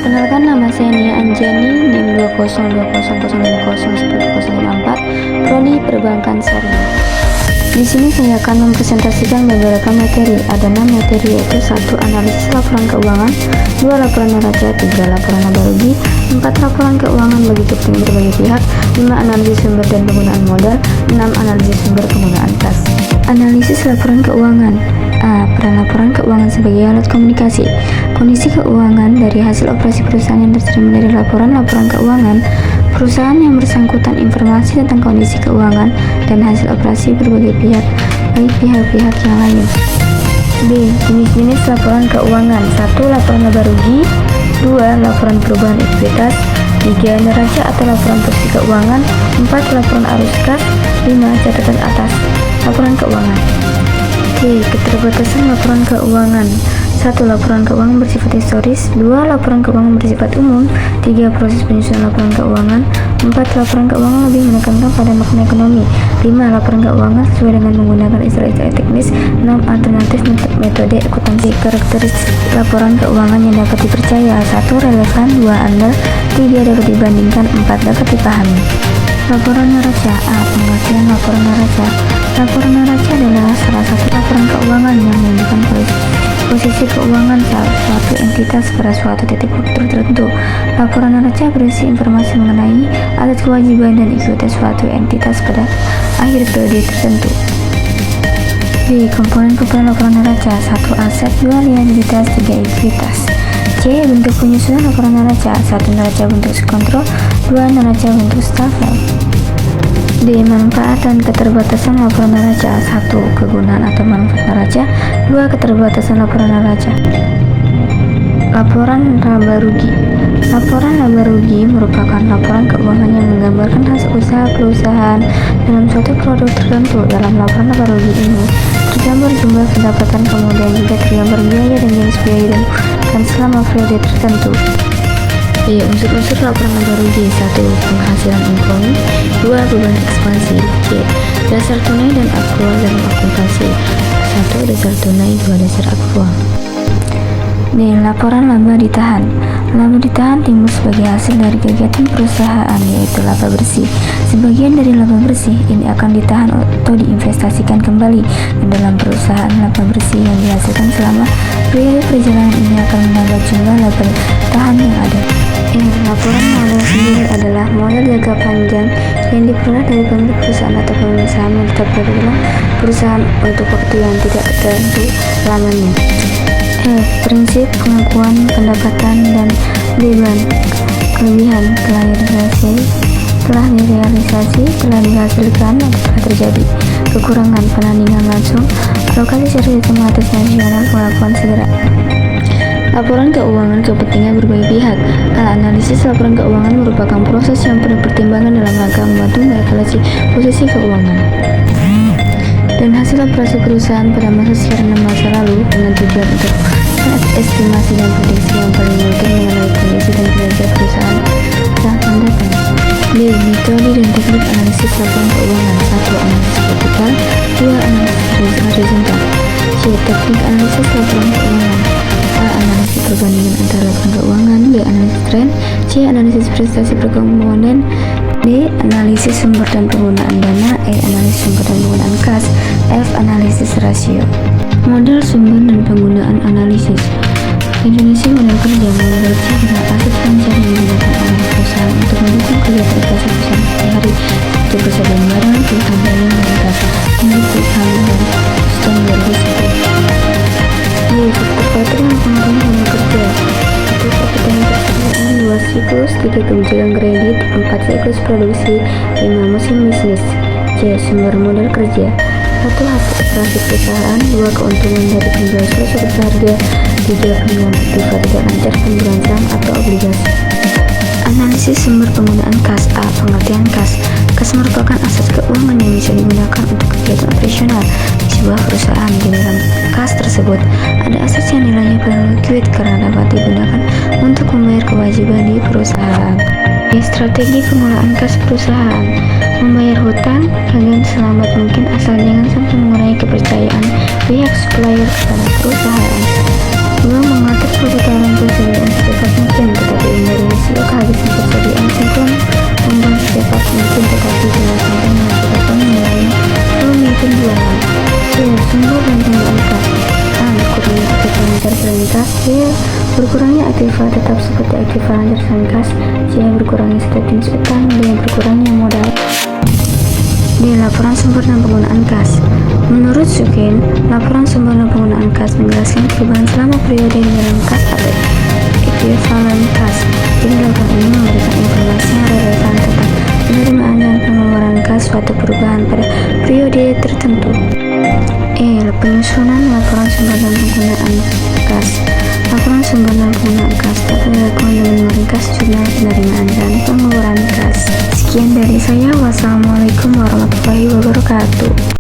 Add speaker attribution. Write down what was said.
Speaker 1: Perkenalkan, nama saya Nia Anjani, NIM 20200501054, Prodi Perbankan Syariah. Di sini saya akan mempresentasikan beberapa materi. Ada 6 materi, yaitu 1. Analisis laporan keuangan, 2. Laporan neraca, 3. Laporan laba rugi, 4. Laporan keuangan bagi kepentingan berbagai pihak, 5. Analisis sumber dan penggunaan modal, 6. Analisis sumber penggunaan kas. Analisis laporan keuangan. A. Peran laporan keuangan sebagai alat komunikasi. Kondisi keuangan dari hasil operasi perusahaan yang tercermin dari laporan keuangan perusahaan yang bersangkutan, informasi tentang kondisi keuangan dan hasil operasi berbagai pihak, baik pihak-pihak yang lain. B. Jenis-jenis laporan keuangan. 1. Laporan laba rugi, 2. Laporan perubahan ekuitas, 3. Neraca atau laporan posisi keuangan, 4. Laporan arus kas, 5. Catatan atas laporan keuangan. C. Keterbatasan laporan keuangan. 1. Laporan keuangan bersifat historis, 2. Laporan keuangan bersifat umum, 3. Proses penyusunan laporan keuangan, 4. Laporan keuangan lebih menekankan pada makna ekonomi, 5. Laporan keuangan sesuai dengan menggunakan istilah-istilah teknis, 6. Alternatif metode akuntansi. Karakteristik laporan keuangan yang dapat dipercaya. 1. Relevan, 2. Andal, 3. Dapat dibandingkan, 4. Dapat dipahami. Laporan neraca. A. Pengertian laporan neraca. Laporan neraca adalah salah satu laporan keuangan yang menunjukkan posisi keuangan suatu entitas pada suatu titik waktu tertentu. Laporan neraca berisi informasi mengenai aset kewajiban dan ekuitas suatu entitas pada akhir periode tertentu. B. Komponen-komponen laporan neraca. 1. Aset, 2. Liabilitas, 3. Ekuitas. C. Bentuk penyusunan laporan neraca. 1. Neraca bentuk kontrol, 2. Neraca bentuk stafel. D. Manfaat dan keterbatasan laporan neraca. 1. Kegunaan atau manfaat neraca, 2. Keterbatasan laporan neraca. Laporan laba rugi. Laporan laba rugi merupakan laporan keuangan yang menggambarkan hasil usaha perusahaan dalam suatu produk tertentu. Dalam laporan laba rugi ini tergambar jumlah pendapatan, kemudian juga tergambar biaya dan jenis biaya dan selama periode tertentu. B. Unsur-unsur laporan laba rugi. 1. Penghasilan incoming, 2. Beban ekspansi. C. Dasar tunai dan akrual dalam akuntansi. 1. Dasar tunai, 2. Dasar akrual. D. Laporan laba ditahan. Laba ditahan timbul sebagai hasil dari kegiatan perusahaan, yaitu laba bersih. Sebagian dari laba bersih ini akan ditahan atau diinvestasikan kembali ke dalam perusahaan. Laba bersih yang dihasilkan selama periode perjalanan ini akan menambah jumlah laba tahan yang ada. Laporan modal sendiri adalah modal jangka panjang yang diperoleh dari pemilik perusahaan atau pemilik saham yang tetap berada dalam perusahaan untuk waktu yang tidak tertentu lamanya. Prinsip pengakuan pendapatan dan beban. Kelebihan telah direalisasi, telah dihasilkan atau telah terjadi. Kekurangan penandingan langsung, alokasi secara sistematis nasional, pengakuan segera. Laporan keuangan kepentingan berbagai pihak. Analisis laporan keuangan merupakan proses yang penuh pertimbangan dalam rangka membantu mengevaluasi posisi keuangan dan hasil operasi perusahaan pada masa lalu dengan tujuan untuk estimasi dan prediksi yang paling mungkin mengenai kondisi dan kinerja perusahaan saat mendatang. B. Metode dan teknik analisis laporan keuangan. 1. Analisis vertikal, 2. Analisis horizontal. C. Teknik analisis laporan keuangan. A. Analisis perbandingan antara laporan keuangan, B. Analisis tren, C. Analisis prestasi per komponen, D. Analisis sumber dan penggunaan dana, E. Analisis sumber dan penggunaan kas, F. Analisis rasio. Model sumber dan penggunaan analisis. Indonesia model kerja. Model kerja adalah aset financial yang digunakan oleh perusahaan untuk mendukung kegiatan operasi perusahaan sehari-hari seperti persediaan barang, pengadaan dan kasa, industri hal dan standar risiko. B. Faktor yang mempengaruhi model kerja. 1. Kapitalisasi perusahaan, 2. Siklus, 3. Kebijakan kredit, 4. Siklus produksi, 5. Musim bisnis. C. Sumber modal kerja. 1. Hasil operasi perusahaan, 2. Keuntungan dari penjual suatu harga, 3. Penggunaan aktiva tidak lancar, pembelian saham atau obligasi. Analisis sumber penggunaan kas. A. Pengertian kas. Kas merupakan aset keuangan yang bisa digunakan untuk kegiatan operasional di sebuah perusahaan. Di dalam kas tersebut ada aset yang nilainya paling liquid karena dapat digunakan untuk membayar kewajiban di perusahaan. Strategi pengelolaan kas perusahaan. Membayar hutang dengan selambat mungkin asal jangan sampai mengurangi kepercayaan pihak supplier kepada perusahaan. 2. Mengatur perputaran perusahaan secepat mungkin, tetapi aktiva tetap seperti aktiva lanjutan kas jika berkurangnya status utang dengan berkurangnya modal. D. Laporan sempurna penggunaan kas. Menurut Sukin, laporan sempurna penggunaan kas menjelaskan perubahan selama periode dalam kas atau equivalent kas. Jadi laporan ini memberikan informasi yang relevan tentang penerimaan dan pengeluaran kas suatu perubahan pada periode tertentu. E. Penyusunan laporan sempurna penggunaan kas. Laporan sempurna penggunaan kas dapat dilakukan dengan meringkas jumlah penerimaan dan pengeluaran kas. Sekian dari saya. Wassalamualaikum warahmatullahi wabarakatuh.